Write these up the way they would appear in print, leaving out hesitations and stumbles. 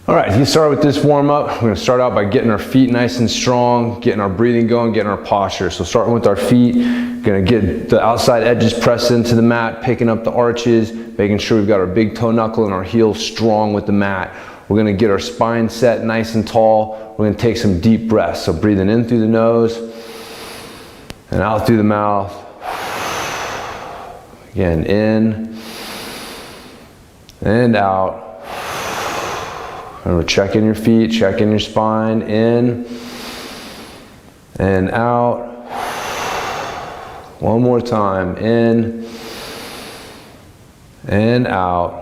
All right, you start with this warm up. We're gonna start out by getting our feet nice and strong, getting our breathing going, getting our posture. So starting with our feet, gonna get the outside edges pressed into the mat, picking up the arches, making sure we've got our big toe knuckle and our heel strong with the mat. We're gonna get our spine set nice and tall. We're gonna take some deep breaths. So breathing in through the nose and out through the mouth. Again, in and out. Remember, check in your feet, check in your spine, in and out. One more time, in and out.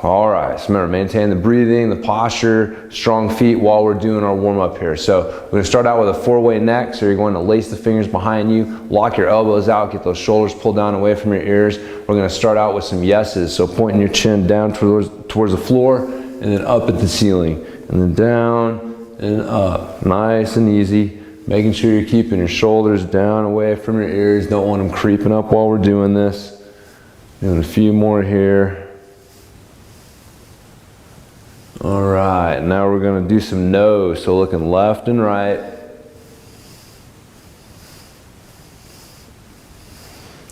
All right, so remember, maintain the breathing, the posture, strong feet while we're doing our warm up here. So we're gonna start out with a 4-way neck. So you're going to lace the fingers behind you, lock your elbows out, get those shoulders pulled down away from your ears. We're gonna start out with some yeses. So pointing your chin down towards the floor and then up at the ceiling. And then down and up, nice and easy. Making sure you're keeping your shoulders down away from your ears. Don't want them creeping up while we're doing this. Doing a few more here. All right, now we're gonna do some nose. So looking left and right.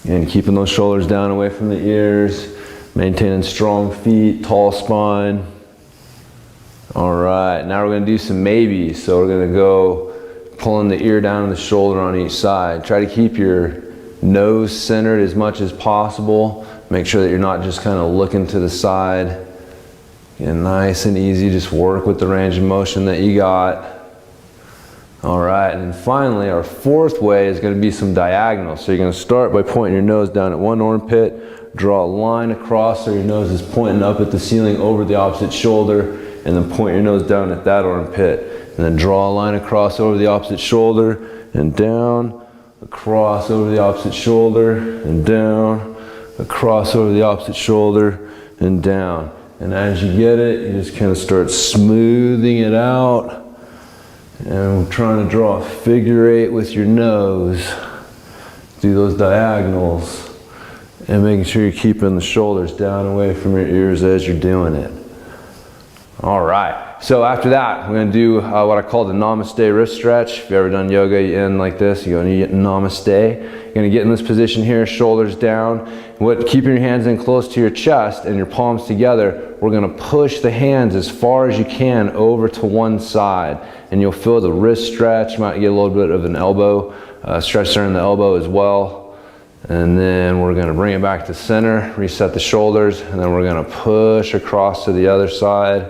And keeping those shoulders down away from the ears. Maintaining strong feet, tall spine. All right, now we're gonna do some maybes. So we're gonna go pulling the ear down and the shoulder on each side. Try to keep your nose centered as much as possible. Make sure that you're not just kind of looking to the side. And nice and easy, just work with the range of motion that you got. All right, and then finally, our 4th way is gonna be some diagonals. So you're gonna start by pointing your nose down at one armpit, draw a line across so your nose is pointing up at the ceiling over the opposite shoulder, and then point your nose down at that armpit. And then draw a line across over the opposite shoulder, and down, across over the opposite shoulder, and down, across over the opposite shoulder, and down. And as you get it, you just kind of start smoothing it out. And we're trying to draw a figure 8 with your nose. Do those diagonals. And making sure you're keeping the shoulders down away from your ears as you're doing it. All right, so after that, we're gonna do what I call the namaste wrist stretch. If you've ever done yoga, you end like this, you go namaste. You're gonna get in this position here, shoulders down. Keeping your hands in close to your chest and your palms together, we're gonna push the hands as far as you can over to one side. And you'll feel the wrist stretch. You might get a little bit of an elbow, stretch there in the elbow as well. And then we're gonna bring it back to center, reset the shoulders, and then we're gonna push across to the other side.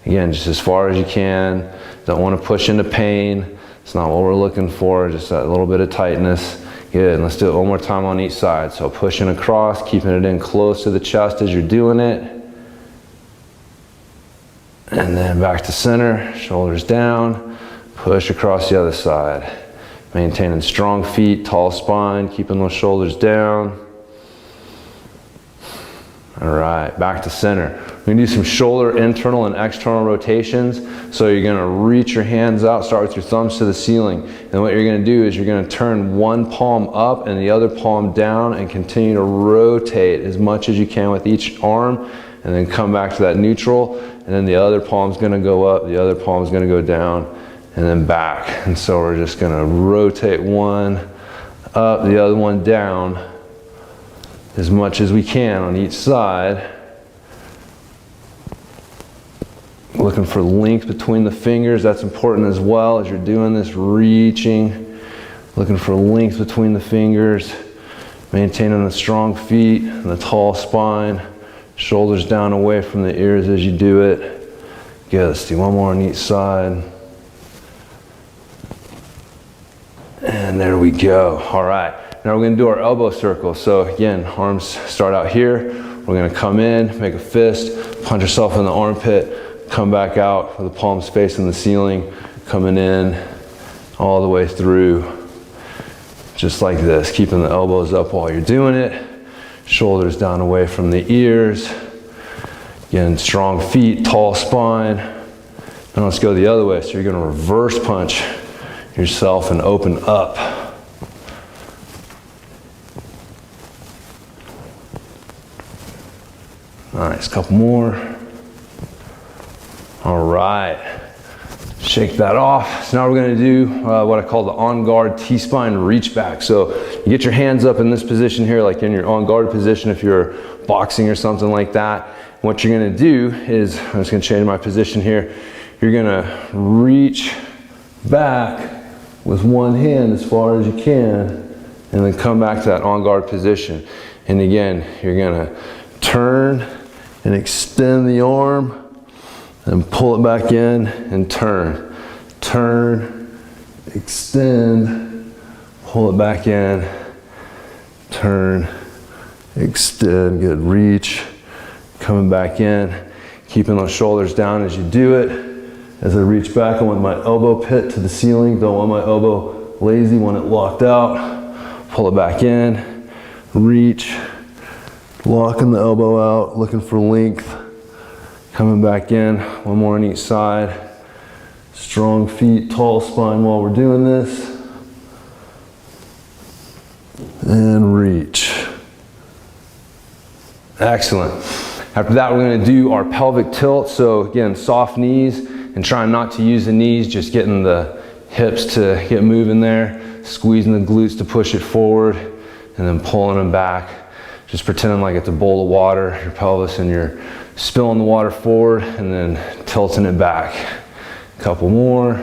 Again, just as far as you can. Don't want to push into pain. It's not what we're looking for, just that little bit of tightness. Good, and let's do it one more time on each side. So pushing across, keeping it in close to the chest as you're doing it. And then back to center, shoulders down, push across the other side. Maintaining strong feet, tall spine, keeping those shoulders down. All right, back to center. We're gonna do some shoulder internal and external rotations. So you're gonna reach your hands out, start with your thumbs to the ceiling. And what you're gonna do is you're gonna turn one palm up and the other palm down and continue to rotate as much as you can with each arm, and then come back to that neutral. And then the other palm's gonna go up, the other palm's gonna go down, and then back. And so we're just gonna rotate one up, the other one down, as much as we can on each side. Looking for length between the fingers, that's important as well as you're doing this, reaching. Looking for length between the fingers, maintaining the strong feet and the tall spine, shoulders down away from the ears as you do it. Good, let's do one more on each side. And there we go, all right. Now we're gonna do our elbow circle. So again, arms start out here. We're gonna come in, make a fist, punch yourself in the armpit, come back out with the palms facing the ceiling, coming in all the way through, just like this, keeping the elbows up while you're doing it, shoulders down away from the ears. Again, strong feet, tall spine. Now let's go the other way. So you're gonna reverse punch yourself and open up. All right, a couple more. All right. Shake that off. So now we're gonna do what I call the on guard T-spine reach back. So you get your hands up in this position here, like in your on guard position if you're boxing or something like that. What you're gonna do is, I'm just gonna change my position here. You're gonna reach back with one hand as far as you can, and then come back to that on guard position. And again, you're gonna turn and extend the arm, and pull it back in and turn. Turn, extend, pull it back in, turn, extend, good reach, coming back in, keeping those shoulders down as you do it. As I reach back, I want my elbow pit to the ceiling, don't want my elbow lazy, want it locked out, pull it back in, reach, locking the elbow out, looking for length. Coming back in, one more on each side. Strong feet, tall spine while we're doing this. And reach. Excellent. After that, we're gonna do our pelvic tilt. So again, soft knees and trying not to use the knees, just getting the hips to get moving there, squeezing the glutes to push it forward, and then pulling them back. Just pretending like it's a bowl of water, your pelvis, and you're spilling the water forward and then tilting it back. A couple more.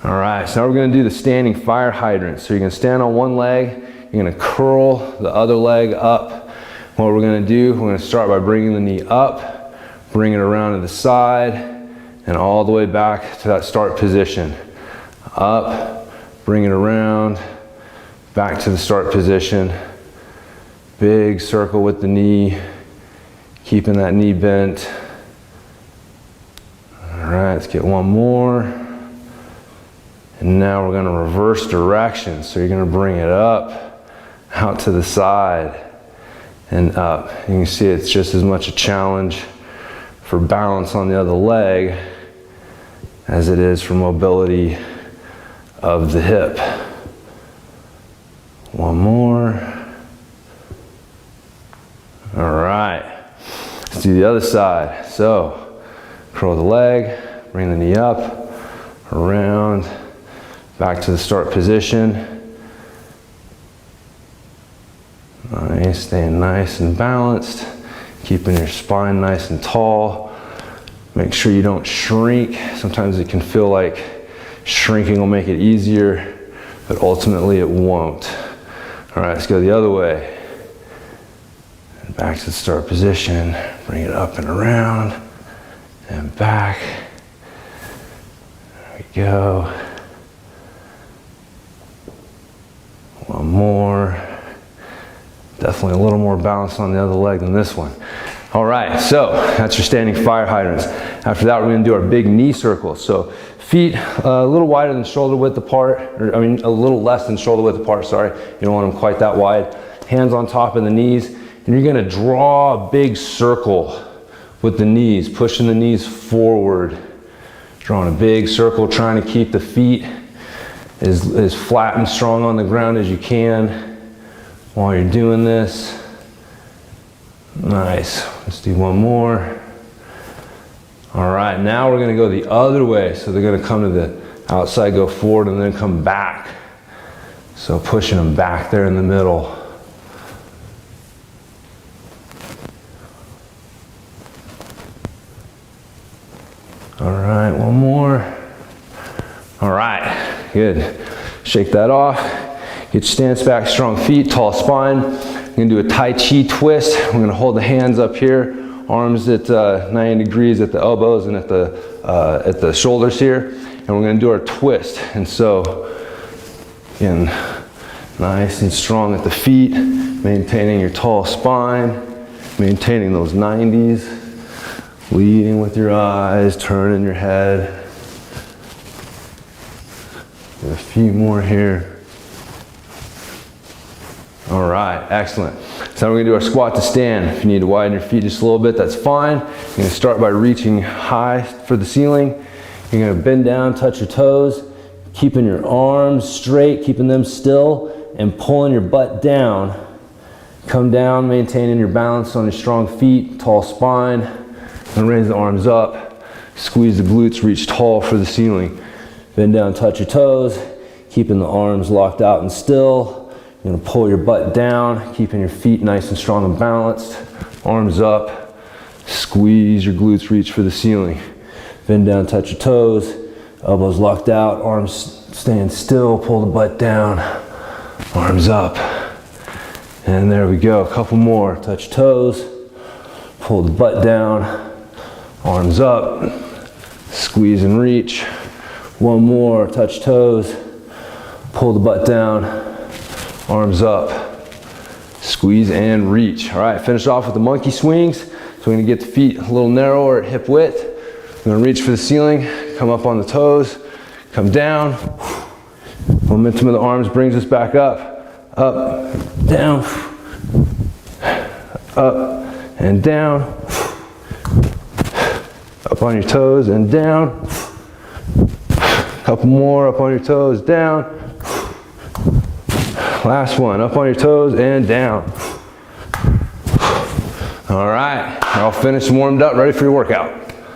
All right, so now we're gonna do the standing fire hydrant. So you're gonna stand on one leg, you're gonna curl the other leg up. What we're gonna do, we're gonna start by bringing the knee up, bring it around to the side, and all the way back to that start position. Up, bring it around, back to the start position. Big circle with the knee, keeping that knee bent. All right, let's get one more. And now we're gonna reverse direction. So you're gonna bring it up, out to the side, and up. You can see it's just as much a challenge for balance on the other leg as it is for mobility of the hip. One more. All right. Let's do the other side. So, curl the leg, bring the knee up, around, back to the start position. Nice, staying nice and balanced, keeping your spine nice and tall. Make sure you don't shrink. Sometimes it can feel like shrinking will make it easier, but ultimately it won't. All right, let's go the other way. Back to the start position, bring it up and around, and back. There we go. One more. Definitely a little more balance on the other leg than this one. All right, so that's your standing fire hydrants. After that, we're gonna do our big knee circle. So feet a little wider than shoulder width apart, or I mean a little less than shoulder width apart, sorry. You don't want them quite that wide. Hands on top of the knees. And you're gonna draw a big circle with the knees, pushing the knees forward. Drawing a big circle, trying to keep the feet as flat and strong on the ground as you can while you're doing this. Nice, let's do one more. All right, now we're gonna go the other way. So they're gonna come to the outside, go forward, and then come back. So pushing them back there in the middle. All right, one more. All right, good. Shake that off. Get your stance back, strong feet, tall spine. We're gonna do a Tai Chi twist. We're gonna hold the hands up here, arms at 90 degrees at the elbows and at the shoulders here. And we're gonna do our twist. And so, again, nice and strong at the feet, maintaining your tall spine, maintaining those 90s. Leading with your eyes, turning your head. Get a few more here. All right, excellent. So now we're gonna do our squat to stand. If you need to widen your feet just a little bit, that's fine. You're gonna start by reaching high for the ceiling. You're gonna bend down, touch your toes, keeping your arms straight, keeping them still, and pulling your butt down. Come down, maintaining your balance on your strong feet, tall spine. And raise the arms up, Squeeze the glutes, reach tall for the ceiling. Bend down, touch your toes, keeping the arms locked out and still. You're gonna pull your butt down, keeping your feet nice and strong and balanced. Arms up, squeeze your glutes, reach for the ceiling. Bend down, touch your toes, elbows locked out, arms staying still, pull the butt down, arms up. And there we go, a couple more. Touch toes, pull the butt down, arms up, squeeze and reach. One more, touch toes, pull the butt down, arms up, squeeze and reach. All right, finish off with the monkey swings. So we're gonna get the feet a little narrower at hip width. We're gonna reach for the ceiling, come up on the toes, come down. Momentum of the arms brings us back up, down, up and down, up on your toes and down. Couple more, up on your toes, down. Last one, up on your toes and down. All right, you're all finished and warmed up, ready for your workout.